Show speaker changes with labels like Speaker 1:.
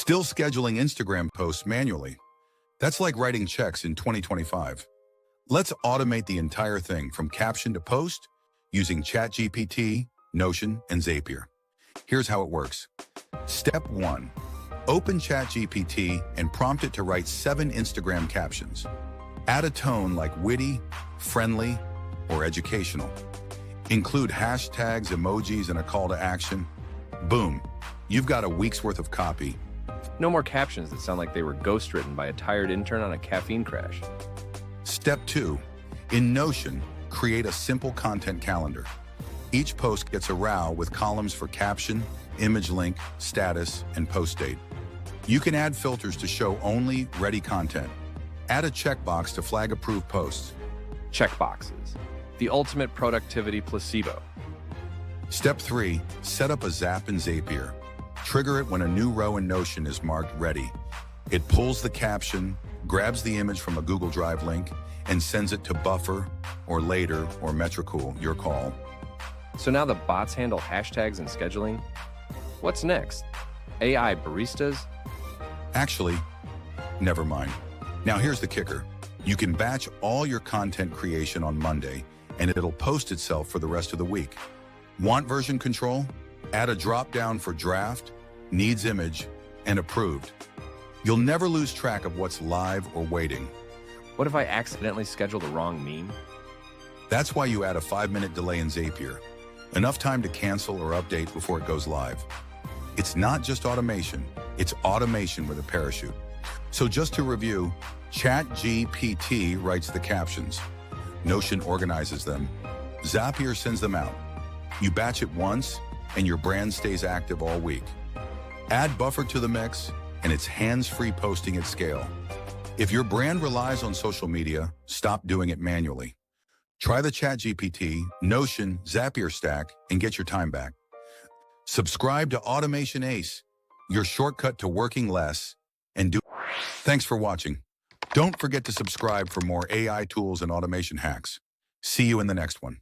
Speaker 1: Still scheduling Instagram posts manually. That's like writing checks in 2025. Let's automate the entire thing from caption to post using ChatGPT, Notion, and Zapier. Here's how it works. Step 1. Open ChatGPT and prompt it to write 7 Instagram captions. Add a tone like witty, friendly, or educational. Include hashtags, emojis, and a call to action. Boom, you've got a week's worth of copy.
Speaker 2: No more captions that sound like they were ghostwritten by a tired intern on a caffeine crash.
Speaker 1: Step 2. In Notion, create a simple content calendar. Each post gets a row with columns for caption, image link, status, and post date. You can add filters to show only ready content. Add a checkbox to flag approved posts.
Speaker 2: Checkboxes. The ultimate productivity placebo.
Speaker 1: Step 3. Set up a Zap in Zapier. Trigger it when a new row in Notion is marked ready. It pulls the caption, grabs the image from a Google Drive link, and sends it to Buffer, or Later, or Metricool, your call.
Speaker 2: So now the bots handle hashtags and scheduling? What's next? AI baristas?
Speaker 1: Actually, never mind. Now here's the kicker. You can batch all your content creation on Monday, and it'll post itself for the rest of the week. Want version control? Add a drop-down for draft, needs image, and approved. You'll never lose track of what's live or waiting.
Speaker 2: What if I accidentally schedule the wrong meme?
Speaker 1: That's why you add a 5-minute delay in Zapier. Enough time to cancel or update before it goes live. It's not just automation, it's automation with a parachute. So just to review, ChatGPT writes the captions. Notion organizes them. Zapier sends them out. You batch it once, and your brand stays active all week. Add Buffer to the mix, and it's hands-free posting at scale. If your brand relies on social media, stop doing it manually. Try the ChatGPT, Notion, Zapier stack, and get your time back. Subscribe to Automation Ace, your shortcut to working less and do. Thanks for watching. Don't forget to subscribe for more AI tools and automation hacks. See you in the next one.